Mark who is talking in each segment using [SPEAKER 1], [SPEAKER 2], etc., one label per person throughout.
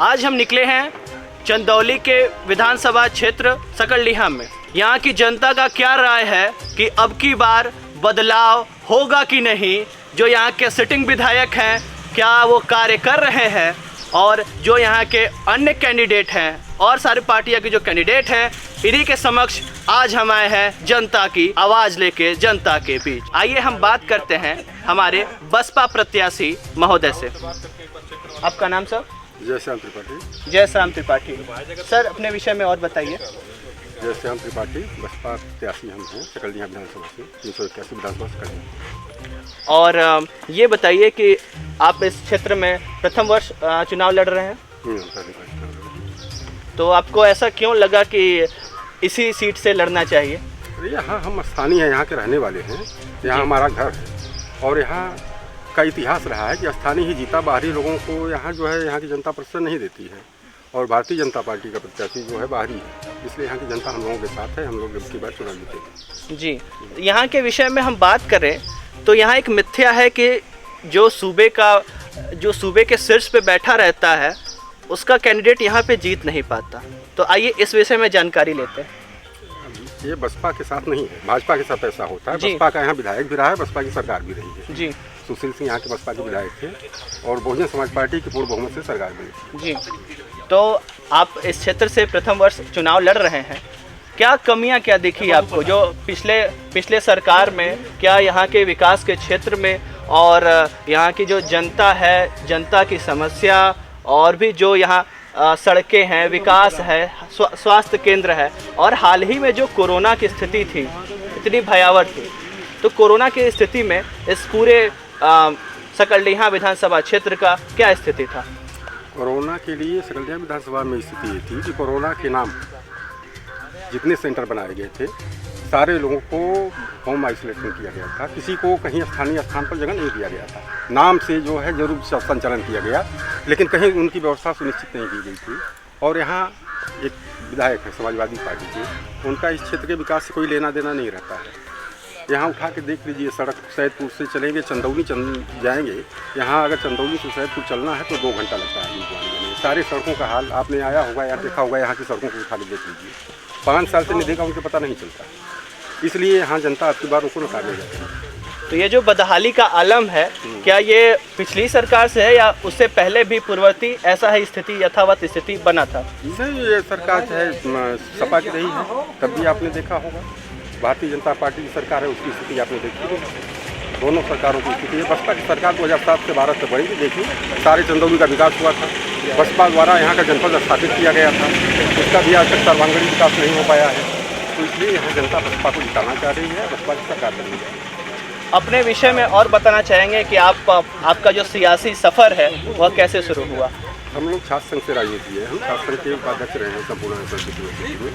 [SPEAKER 1] आज हम निकले हैं चंदौली के विधानसभा क्षेत्र सकलडीहा में। यहाँ की जनता का क्या राय है कि अब की बार बदलाव होगा कि नहीं, जो यहाँ के सिटिंग विधायक हैं क्या वो कार्य कर रहे हैं, और जो यहाँ के अन्य कैंडिडेट हैं और सारी पार्टियों के जो कैंडिडेट हैं, इन्हीं के समक्ष आज हम आए हैं जनता की आवाज़ लेके जनता के बीच। आइए हम बात करते हैं हमारे बसपा प्रत्याशी महोदय से। आपका नाम सर?
[SPEAKER 2] जयश्याम त्रिपाठी।
[SPEAKER 1] जयश्याम त्रिपाठी। सर अपने विषय में और बताइए।
[SPEAKER 2] जयश्याम त्रिपाठी, बसपा प्रत्याशी हम हैं सकलडीहा विधानसभा से, 381 विधानसभा सकलडीहा।
[SPEAKER 1] और ये बताइए कि आप इस क्षेत्र में प्रथम वर्ष चुनाव लड़ रहे हैं, तो आपको ऐसा क्यों लगा कि इसी सीट से लड़ना चाहिए?
[SPEAKER 2] यहाँ हम स्थानीय हैं, यहाँ के रहने वाले हैं, यहाँ हमारा घर है और यहाँ का इतिहास रहा है कि स्थानीय ही जीता, बाहरी लोगों को यहाँ जो है यहाँ की जनता प्रश्न नहीं देती है, और भारतीय जनता पार्टी का प्रत्याशी जो है बाहरी है, इसलिए यहाँ की जनता हम लोगों के साथ है। हम लोग अब की बार चुनाव जीतेंगे।
[SPEAKER 1] जी, यहाँ के विषय में हम बात करें तो यहाँ एक मिथ्या है कि जो सूबे के शीर्ष पे बैठा रहता है उसका कैंडिडेट यहाँ पे जीत नहीं पाता, तो आइए इस विषय में जानकारी लेते हैं।
[SPEAKER 2] ये बसपा के साथ नहीं है, भाजपा के साथ ऐसा होता है। बसपा का यहाँ विधायक भी रहा है, बसपा की सरकार भी रही है। जी, सुशील सिंह यहाँ के बसपा के विधायक थे और बहुजन समाज पार्टी की पूर्ण बहुमत से सरकार बनी। जी,
[SPEAKER 1] तो आप इस क्षेत्र से प्रथम वर्ष चुनाव लड़ रहे हैं, क्या कमियां क्या दिखी आपको जो पिछले सरकार में, क्या यहाँ के विकास के क्षेत्र में और यहाँ की जो जनता है, जनता की समस्या और भी जो यहाँ सड़कें हैं, विकास है, स्वास्थ्य केंद्र है, और हाल ही में जो कोरोना की स्थिति थी इतनी भयावह थी, तो कोरोना की स्थिति में इस पूरे सकलडीहा विधानसभा क्षेत्र का क्या स्थिति था?
[SPEAKER 2] कोरोना के लिए सकलडीहा विधानसभा में स्थिति ये थी कि कोरोना के नाम जितने सेंटर बनाए गए थे सारे लोगों को होम आइसोलेशन किया गया था, किसी को कहीं स्थानीय स्थान पर जगह नहीं दिया गया था। नाम से जो है जरूर संचालन किया गया, लेकिन कहीं उनकी व्यवस्था सुनिश्चित नहीं की गई थी। और यहाँ एक विधायक है समाजवादी पार्टी के, उनका इस क्षेत्र के विकास से कोई लेना देना नहीं रहता है। यहाँ उठा के देख लीजिए, सड़क सैदपुर से चलेंगे चंदौली जाएंगे, यहाँ अगर चंदौली से सैदपुर चलना है तो 2 घंटा लगता है। सारे सड़कों का हाल आपने आया होगा या देखा होगा, यहाँ की सड़कों को उठा के देख लीजिए। 5 साल से नहीं देखा, उनको पता नहीं चलता, इसलिए यहाँ जनता आपकी बार उनको नकारने जाती है।
[SPEAKER 1] तो ये जो बदहाली का आलम है, क्या ये पिछली सरकार से है या उससे पहले भी पूर्ववर्ती ऐसा ही स्थिति, यथावत स्थिति बना था?
[SPEAKER 2] नहीं, ये सरकार चाहे सपा की रही है तब भी आपने देखा होगा, भारतीय जनता पार्टी की सरकार है उसकी स्थिति आपने देखी है, दोनों सरकारों की स्थिति है। बसपा की सरकार 2007 से 12 से बढ़ी, देखिए सारे चंदौली का विकास हुआ था, बसपा द्वारा यहाँ का जनपद स्थापित किया गया था, उसका भी आज तक सर्वांगीण विकास नहीं हो पाया है, तो इसलिए यहाँ जनता बसपा को जिताना चाह रही है, बसपा की सरकार बनी है।
[SPEAKER 1] अपने विषय में और बताना चाहेंगे कि आपका जो सियासी सफ़र है वह कैसे शुरू हुआ?
[SPEAKER 2] हम लोग छात्र संघ से राजनीति है, हम छात्र संघ के उपाध्यक्ष रहे हैं संपूर्ण यूनिवर्सिटी में,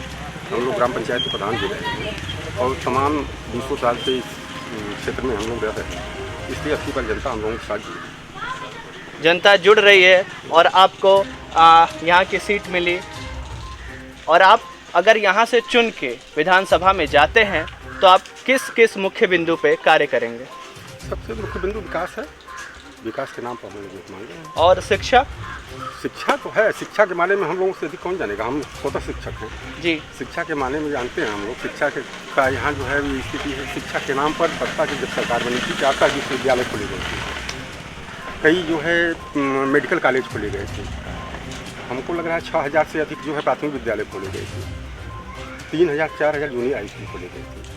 [SPEAKER 2] हम लोग ग्राम पंचायत के प्रधान भी रहे हैं और तमाम 200 साल से इस क्षेत्र में हम लोग रह रहे हैं, इसलिए अच्छी बार जनता हम लोगों के साथ जुड़ी,
[SPEAKER 1] जनता जुड़ रही है और आपको यहाँ की सीट मिली, और आप अगर यहाँ से चुन के विधानसभा में जाते हैं तो आप किस मुख्य बिंदु पे कार्य करेंगे?
[SPEAKER 2] सबसे मुख्य बिंदु विकास है, विकास के नाम पर हम लोग मांगे हैं।
[SPEAKER 1] और शिक्षा
[SPEAKER 2] तो है, शिक्षा के माने में हम लोगों से अधिक कौन जानेगा, हम स्वतः शिक्षक हैं जी। शिक्षा के माने में जानते हैं हम लोग, शिक्षा का यहाँ जो है स्थिति है, शिक्षा के नाम पर बसपा की जब सरकार बनी थी 4 विश्वविद्यालय खोले गए थे, कई जो है मेडिकल कॉलेज खोले गए थे, हमको लग रहा है 6000 से अधिक जो है प्राथमिक विद्यालय खोले गए थे, 3000-4000 जूनियर हाई स्कूल खोले गए थे।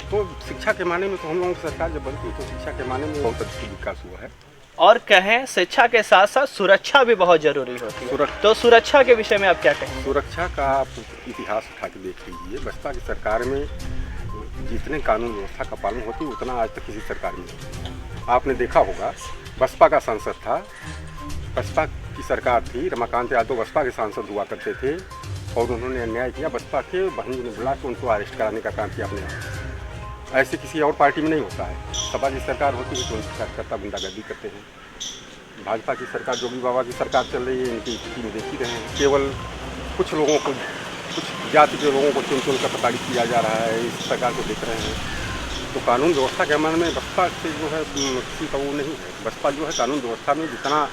[SPEAKER 2] तो शिक्षा के माने में तो हम लोगों की सरकार जब बनती तो शिक्षा के माने में बहुत अधिक विकास हुआ है।
[SPEAKER 1] और कहें शिक्षा के साथ साथ सुरक्षा भी बहुत जरूरी होती है, तो सुरक्षा के विषय में आप क्या कहें?
[SPEAKER 2] सुरक्षा का आप इतिहास उठा के देख लीजिए, बसपा की सरकार में जितने कानून व्यवस्था का पालन होती है उतना आज तक किसी सरकार में नहीं। आपने देखा होगा, बसपा का सांसद था, बसपा की सरकार थी, रमाकांत यादव बसपा के सांसद हुआ करते थे और उन्होंने अन्याय किया, बसपा के बहन ने बुला के उनको अरेस्ट कराने का काम किया अपने। ऐसे किसी और पार्टी में नहीं होता है, सपा की सरकार होती है तो उनकी कार्यकर्ता गुंडागर्दी करते हैं। भाजपा की सरकार, जोगी बाबा की सरकार चल रही है, इनकी स्थिति में देख ही रहे हैं, केवल कुछ लोगों को, कुछ जाति के लोगों को चुन कर प्रताड़ित किया जा रहा है, इस सरकार को देख रहे हैं। तो कानून व्यवस्था के मामले में बसपा से जो है किसी का वो नहीं है, बसपा जो है कानून व्यवस्था में जितना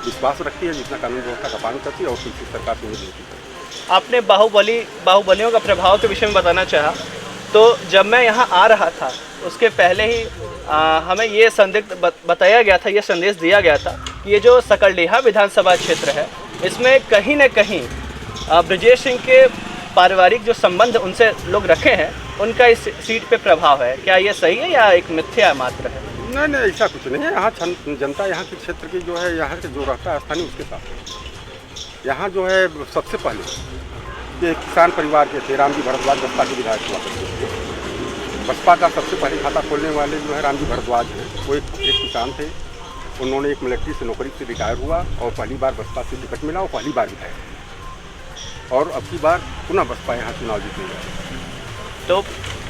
[SPEAKER 2] विश्वास रखती है, जितना कानून व्यवस्था का पालन करती है और किसी सरकार से नहीं देती है।
[SPEAKER 1] आपने बाहुबलियों का प्रभाव के विषय में बताना चाहा, तो जब मैं यहाँ आ रहा था उसके पहले ही हमें ये बताया गया था, ये संदेश दिया गया था कि ये जो सकलडीहा विधानसभा क्षेत्र है, इसमें कहीं न कहीं ब्रजेश सिंह के पारिवारिक जो संबंध उनसे लोग रखे हैं, उनका इस सीट पे प्रभाव है। क्या ये सही है या एक मिथ्या मात्र है?
[SPEAKER 2] नहीं, ऐसा कुछ नहीं है। यहाँ जनता यहाँ के क्षेत्र की जो है, यहाँ के जो रहता है स्थानीय, उसके साथ यहाँ जो है सबसे पहले ये किसान परिवार के थे। रामजी भारद्वाज बसपा के विधायक हुआ करते थे। बसपा का सबसे पहले खाता खोलने वाले जो है रामजी भारद्वाज हैं, वो एक किसान थे। उन्होंने एक मिलिट्री से नौकरी से रिटायर हुआ और पहली बार बसपा से टिकट मिला और पहली बार विधायक, और अब की बार पुनः बसपा यहाँ चुनाव जीतने जा रही है।
[SPEAKER 1] तो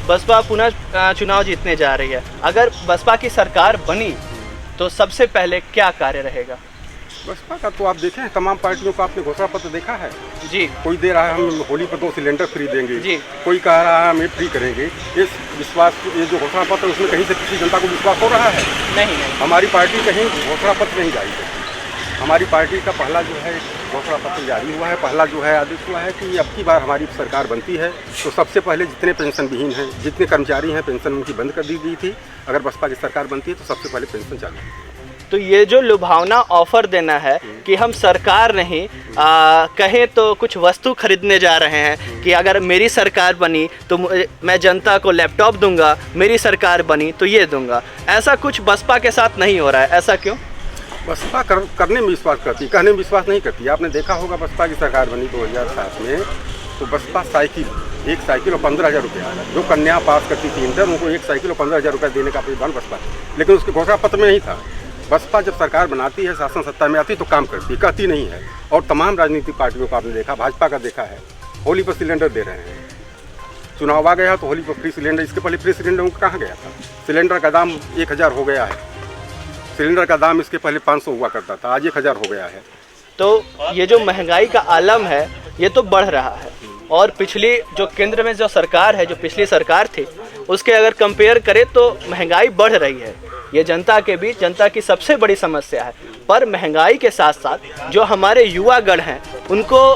[SPEAKER 1] बसपा पुनः चुनाव जीतने जा रही है। अगर बसपा की सरकार बनी तो सबसे पहले क्या कार्य रहेगा?
[SPEAKER 2] बसपा का तो आप देखें, तमाम पार्टियों का आपने घोषणा पत्र देखा है
[SPEAKER 1] जी।
[SPEAKER 2] कोई दे रहा है हम होली पर 2 सिलेंडर फ्री देंगे
[SPEAKER 1] जी,
[SPEAKER 2] कोई कह रहा है हमें फ्री करेंगे। इस विश्वास, ये जो घोषणा पत्र, उसमें कहीं से किसी जनता को विश्वास हो रहा है?
[SPEAKER 1] नहीं।
[SPEAKER 2] हमारी पार्टी कहीं घोषणा पत्र नहीं जारी करती। हमारी पार्टी का पहला जो है घोषणा पत्र जारी हुआ है, पहला जो है आदेश हुआ है कि अब की बार हमारी सरकार बनती है तो सबसे पहले जितने पेंशन विहीन हैं, जितने कर्मचारी हैं, पेंशन उनकी बंद कर दी गई थी। अगर बसपा की सरकार बनती है तो सबसे पहले पेंशन चालू होगी।
[SPEAKER 1] तो ये जो लुभावना ऑफर देना है कि हम सरकार नहीं कहें तो कुछ वस्तु खरीदने जा रहे हैं कि अगर मेरी सरकार बनी तो मैं जनता को लैपटॉप दूंगा, मेरी सरकार बनी तो ये दूंगा, ऐसा कुछ बसपा के साथ नहीं हो रहा है। ऐसा क्यों?
[SPEAKER 2] बसपा करने में विश्वास करती, कहने में विश्वास नहीं करती। आपने देखा होगा बसपा की सरकार बनी 2007 में, तो बसपा एक साइकिल और 15,000 रुपये, जो कन्या पास करती थी इंटर, उनको एक साइकिल और 15,000 रुपये देने का प्रावधान बसपा, लेकिन उसके घोषणा पत्र में नहीं था। बसपा जब सरकार बनाती है, शासन सत्ता में आती तो काम करती, कहती नहीं है। और तमाम राजनीतिक पार्टियों का आपने देखा, भाजपा का देखा है, होली पर सिलेंडर दे रहे हैं। चुनाव आ गया तो होली पर फ्री सिलेंडर, इसके पहले फ्री सिलेंडर उनका कहाँ गया था? सिलेंडर का दाम 1,000 हो गया है। सिलेंडर का दाम इसके पहले 500 हुआ करता था, आज 1,000 हो गया है।
[SPEAKER 1] तो ये जो महंगाई का आलम है ये तो बढ़ रहा है, और पिछली जो केंद्र में जो सरकार है, जो पिछली सरकार थी, उसके अगर कंपेयर करें तो महंगाई बढ़ रही है। ये जनता के बीच, जनता की सबसे बड़ी समस्या है। पर महंगाई के साथ साथ जो हमारे युवागण हैं, उनको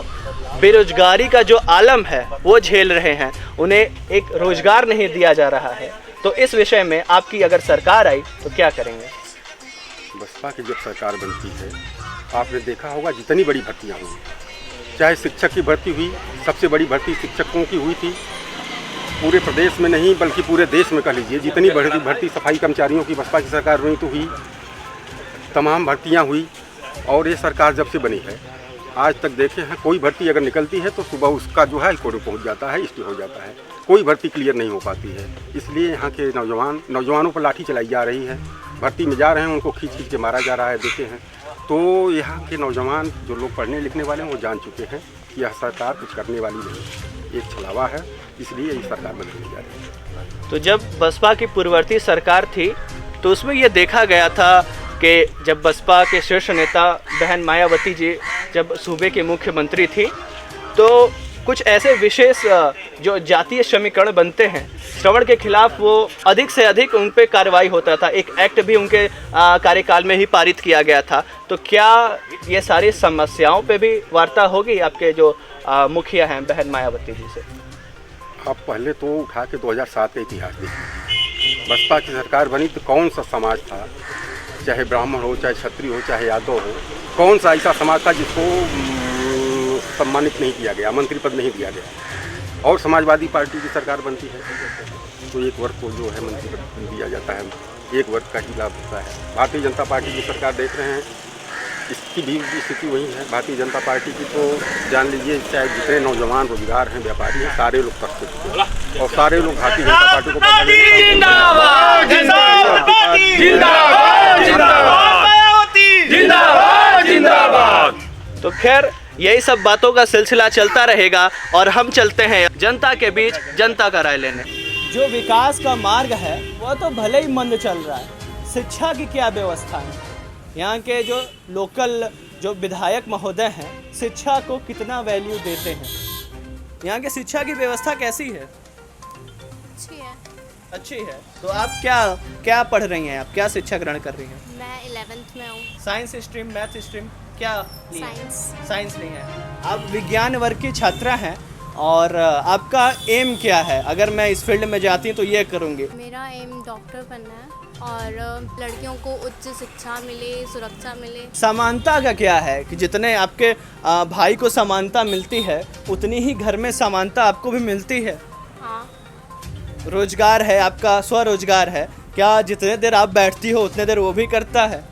[SPEAKER 1] बेरोजगारी का जो आलम है वो झेल रहे हैं, उन्हें एक रोजगार नहीं दिया जा रहा है। तो इस विषय में आपकी अगर सरकार आई तो क्या करेंगे?
[SPEAKER 2] बसपा की जब सरकार बनती है, आपने देखा होगा जितनी बड़ी भर्तियाँ हुई, चाहे शिक्षक की भर्ती हुई, सबसे बड़ी भर्ती शिक्षकों की हुई थी पूरे प्रदेश में नहीं बल्कि पूरे देश में कह लीजिए। जितनी बड़ी भर्ती सफाई कर्मचारियों की बसपा की सरकार बनी तो हुई, तमाम भर्तियां हुई। और ये सरकार जब से बनी है आज तक देखे हैं, कोई भर्ती अगर निकलती है तो सुबह उसका जो है हाई कोर्ट पहुँच जाता है, स्टे हो जाता है, कोई भर्ती क्लियर नहीं हो पाती है। इसलिए यहाँ के नौजवानों पर लाठी चलाई जा रही है, भर्ती में जा रहे हैं उनको खींच के मारा जा रहा है, देखे हैं। तो यहाँ के नौजवान जो लोग पढ़ने लिखने वाले हैं वो जान चुके हैं कि यह सरकार कुछ करने वाली नहीं, एक छलावा है, इसलिए ये सरकार बदलने जा रही है।
[SPEAKER 1] तो जब बसपा की पूर्ववर्ती सरकार थी तो उसमें ये देखा गया था कि जब बसपा के शीर्ष नेता बहन मायावती जी जब सूबे के मुख्यमंत्री थी तो कुछ ऐसे विशेष जो जातीय समीकरण बनते हैं, श्रवण के खिलाफ वो अधिक से अधिक उन पर कार्रवाई होता था। एक एक्ट भी उनके कार्यकाल में ही पारित किया गया था। तो क्या ये सारी समस्याओं पे भी वार्ता होगी आपके जो मुखिया हैं बहन मायावती जी से?
[SPEAKER 2] आप पहले तो उठा के 2007 का इतिहास देखिए। बसपा की सरकार बनी तो कौन सा समाज था, चाहे ब्राह्मण हो, चाहे क्षत्रिय हो, चाहे यादव हो, कौन सा ऐसा समाज था जिसको सम्मानित नहीं किया गया, मंत्री पद नहीं दिया गया? और समाजवादी पार्टी की सरकार बनती है तो एक वर्ग को जो है मंत्री पद दिया जाता है, एक वर्ग का ही लाभ होता है। भारतीय जनता पार्टी की सरकार देख रहे हैं, इसकी भी स्थिति वही है। भारतीय जनता पार्टी की तो जान लीजिए, चाहे जितने नौजवान रोजगार हैं, व्यापारी हैं, सारे लोग कर चुके हैं और सारे लोग भारतीय जनता पार्टी को तो खैर यही सब बातों का सिलसिला चलता रहेगा और हम चलते हैं जनता के बीच जनता का राय लेने। जो विकास का मार्ग है वह तो भले ही मंद चल रहा है। शिक्षा की क्या व्यवस्था है? यहाँ के जो लोकल जो विधायक महोदय हैं शिक्षा को कितना वैल्यू देते हैं? यहाँ की शिक्षा की व्यवस्था कैसी है? अच्छी है। तो आप क्या पढ़ रही हैं? आप क्या शिक्षा ग्रहण कर रही हैं?
[SPEAKER 3] मैं 11th में हूँ।
[SPEAKER 1] साइंस स्ट्रीम, मैथ स्ट्रीम, क्या लिए?
[SPEAKER 3] साइंस।
[SPEAKER 1] साइंस नहीं है। आप विज्ञान वर्ग की छात्रा हैं और आपका एम क्या है? अगर मैं इस फील्ड में जाती हूँ तो ये करूँगी।
[SPEAKER 3] मेरा एम डॉक्टर बनना है और लड़कियों को उच्च शिक्षा मिले, सुरक्षा मिले।
[SPEAKER 1] समानता का क्या है कि जितने आपके भाई को समानता मिलती है उतनी ही घर में समानता आपको भी मिलती है।
[SPEAKER 3] हाँ।
[SPEAKER 1] रोजगार है आपका, स्वरोजगार है, क्या जितने देर आप बैठती हो उतने देर वो भी करता है?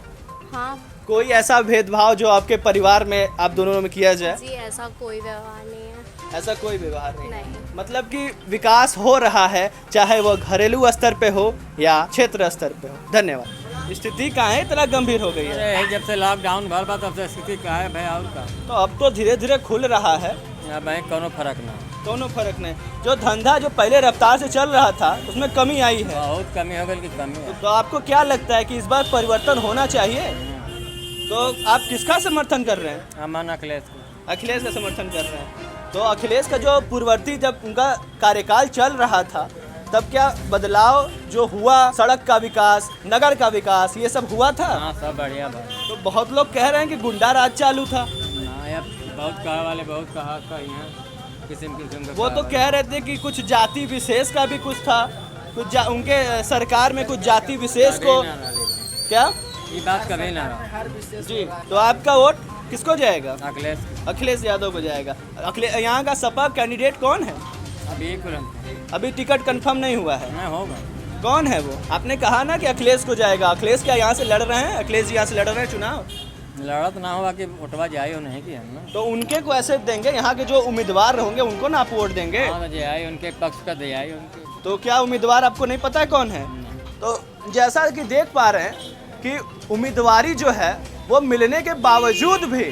[SPEAKER 3] हाँ
[SPEAKER 1] कोई ऐसा भेदभाव जो आपके परिवार में आप दोनों में किया जाए?
[SPEAKER 3] जी, ऐसा कोई व्यवहार नहीं है।
[SPEAKER 1] ऐसा कोई व्यवहार नहीं।
[SPEAKER 3] नहीं।
[SPEAKER 1] मतलब कि विकास हो रहा है, चाहे वो घरेलू स्तर पे हो या क्षेत्र स्तर पे हो। धन्यवाद। स्थिति कहाँ है इतना गंभीर हो गई है?
[SPEAKER 4] अरे जब से लॉकडाउन भर बा तब से स्थिति का है भाई और का।
[SPEAKER 1] तो अब तो धीरे धीरे खुल रहा है,
[SPEAKER 4] यहाँ बैंक कोनो फर्क ना,
[SPEAKER 1] दोनों फर्क नहीं। जो धंधा जो पहले रफ्तार से चल रहा था उसमें कमी आई है।
[SPEAKER 4] बहुत कमी हो गई कि कमी है।
[SPEAKER 1] तो आपको क्या लगता है कि इस बार परिवर्तन होना चाहिए? तो आप किसका समर्थन कर रहे हैं?
[SPEAKER 4] अमन अखिलेश को।
[SPEAKER 1] अखिलेश का समर्थन कर रहे हैं। तो अखिलेश का जो पूर्ववर्ती जब उनका कार्यकाल चल रहा था तब क्या बदलाव जो हुआ, सड़क का विकास, नगर का विकास, ये सब हुआ था?
[SPEAKER 4] हाँ सब बढ़िया भाई।
[SPEAKER 1] तो बहुत लोग कह रहे हैं कि गुंडा राज चालू था।
[SPEAKER 4] हाँ यार बहुत कहा वाले बहुत कहा कहीं हैं किस्म किस्म का।
[SPEAKER 1] वो तो कह रहे थे कि कुछ जाति विशेष का भी कुछ था, उनके सरकार में कुछ जाति विशेष को क्या
[SPEAKER 4] ये बात कभी ना रहा।
[SPEAKER 1] जी। तो आपका वोट किसको जाएगा?
[SPEAKER 4] अखिलेश।
[SPEAKER 1] अखिलेश यादव को जाएगा। यहाँ का सपा कैंडिडेट कौन है?
[SPEAKER 4] अभी तुरंत
[SPEAKER 1] अभी टिकट कंफर्म नहीं हुआ है।
[SPEAKER 4] नहीं होगा।
[SPEAKER 1] कौन है वो? आपने कहा ना कि अखिलेश को जाएगा। अखिलेश क्या यहाँ से लड़ रहे हैं? अखिलेश जी यहाँ से लड़ रहे हैं चुनाव?
[SPEAKER 4] लड़त ना होगा कि वोटवा जाए हो नहीं कि हम ना।
[SPEAKER 1] तो उनके को ऐसे देंगे, यहाँ के जो उम्मीदवार होंगे उनको ना आप वोट देंगे?
[SPEAKER 4] हाँ तो जाए उनके पक्ष का दे आए उनके।
[SPEAKER 1] तो क्या उम्मीदवार आपको नहीं पता है कौन है? तो जैसा कि देख पा रहे हैं कि उम्मीदवारी जो है वो मिलने के बावजूद भी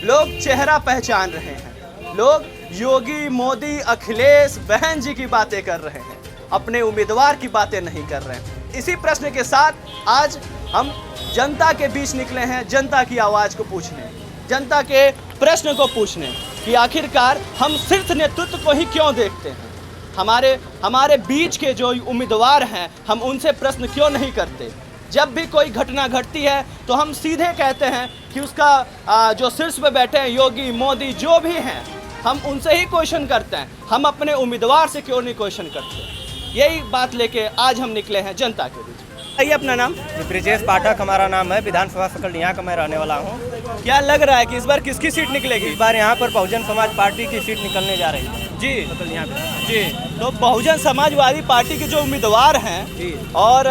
[SPEAKER 1] लोग चेहरा पहचान रहे हैं। लोग योगी, मोदी, अखिलेश, बहन जी की बातें कर रहे हैं, अपने उम्मीदवार की बातें नहीं कर रहे हैं। इसी प्रश्न के साथ आज हम जनता के बीच निकले हैं, जनता की आवाज़ को पूछने, जनता के प्रश्न को पूछने कि आखिरकार हम सिर्फ नेतृत्व को ही क्यों देखते हैं। हमारे बीच के जो उम्मीदवार हैं हम उनसे प्रश्न क्यों नहीं करते। जब भी कोई घटना घटती है तो हम सीधे कहते हैं कि उसका जो शीर्ष पे बैठे हैं योगी, मोदी, जो भी हैं, हम उनसे ही क्वेश्चन करते हैं। हम अपने उम्मीदवार से क्यों नहीं क्वेश्चन करते। यही बात लेके आज हम निकले हैं जनता के बीच। आइए, अपना नाम?
[SPEAKER 5] ब्रिजेश पाठक हमारा नाम है, विधानसभा सकल का मैं रहने वाला हूँ।
[SPEAKER 1] क्या लग रहा है कि इस बार किसकी सीट निकलेगी?
[SPEAKER 5] इस बार यहाँ पर बहुजन समाज पार्टी की सीट निकलने जा रही है
[SPEAKER 1] जी
[SPEAKER 5] सकल
[SPEAKER 1] जी। तो बहुजन समाजवादी पार्टी के जो उम्मीदवार हैं
[SPEAKER 5] जी
[SPEAKER 1] और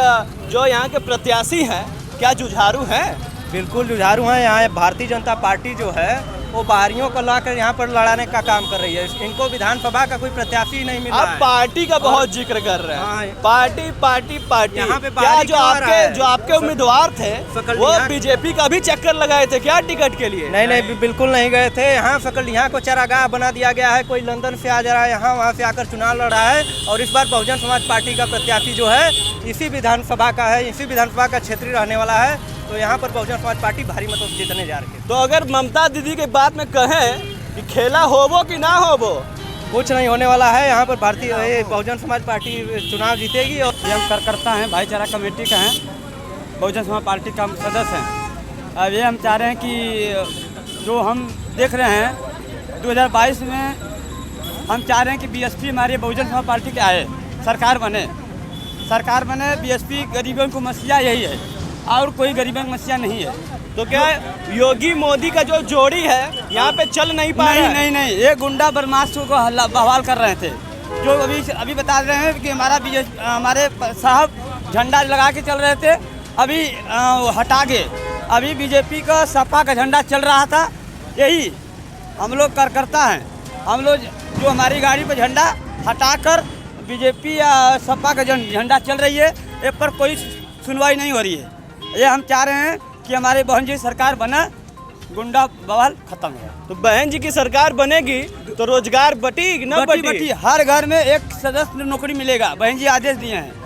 [SPEAKER 1] जो यहाँ के प्रत्याशी हैं, क्या जुझारू हैं?
[SPEAKER 5] बिल्कुल जुझारू हैं। यहाँ भारतीय जनता पार्टी जो है वो बाहरियों को लाकर यहाँ पर लड़ाने का काम कर रही है। इनको विधानसभा का कोई प्रत्याशी नहीं मिल रहा
[SPEAKER 1] आप
[SPEAKER 5] है।
[SPEAKER 1] पार्टी का बहुत जिक्र कर रहे
[SPEAKER 5] हाँ।
[SPEAKER 1] हैं। Party party party.
[SPEAKER 5] यहाँ पे
[SPEAKER 1] क्या
[SPEAKER 5] बाहरी
[SPEAKER 1] जो
[SPEAKER 5] क्यों आ रहा है?
[SPEAKER 1] आपके उम्मीदवार थे
[SPEAKER 5] सकल
[SPEAKER 1] वो
[SPEAKER 5] यहाँ-
[SPEAKER 1] बीजेपी का भी चक्कर लगाए थे क्या टिकट के लिए?
[SPEAKER 5] नहीं बिल्कुल नहीं गए थे। यहाँ सकल को चारागाह बना दिया गया है। कोई लंदन से आ जा रहा है, यहाँ वहाँ से आकर चुनाव लड़ रहा है। और इस बार बहुजन समाज पार्टी का प्रत्याशी जो है इसी विधानसभा का है, इसी विधानसभा का क्षेत्रीय रहने वाला है। तो यहाँ पर बहुजन समाज पार्टी भारी मतों से जीतने जा रही है।
[SPEAKER 1] तो अगर ममता दीदी के बात में कहें कि खेला होबो कि ना होबो,
[SPEAKER 5] कुछ नहीं होने वाला है। यहाँ पर भारतीय बहुजन समाज पार्टी चुनाव जीतेगी। और
[SPEAKER 6] ये हम कार्यकर्ता हैं, भाईचारा कमेटी का हैं, बहुजन समाज पार्टी का हम सदस्य हैं। अब ये हम चाह रहे हैं कि जो हम देख रहे हैं 2022 में हम चाह रहे हैं कि बीएसपी हमारी बहुजन समाज पार्टी के आए, सरकार बने। बीएसपी गरीबों को मसीहा यही है और कोई गरीबों की मसीहा नहीं है।
[SPEAKER 1] तो क्या योगी मोदी का जो जोड़ी है यहाँ पे चल नहीं पा रहा है?
[SPEAKER 6] नहीं, ये गुंडा बदमाशों को बवाल कर रहे थे। जो अभी बता रहे हैं कि हमारे साहब झंडा लगा के चल रहे थे, अभी हटा के अभी बीजेपी का सपा का झंडा चल रहा था। यही हम लोग कार्यकर्ता हैं। हम लोग जो हमारी गाड़ी पर झंडा हटाकर बीजेपी या सपा का झंडा चल रही है, इस पर कोई सुनवाई नहीं हो रही है। ये हम चाह रहे हैं कि हमारे बहन जी सरकार बना, गुंडा बवाल खत्म है।
[SPEAKER 1] तो बहन जी की सरकार बनेगी तो रोजगार बटी न बटी?
[SPEAKER 6] हर घर में एक सदस्य नौकरी मिलेगा, बहन जी आदेश दिए हैं।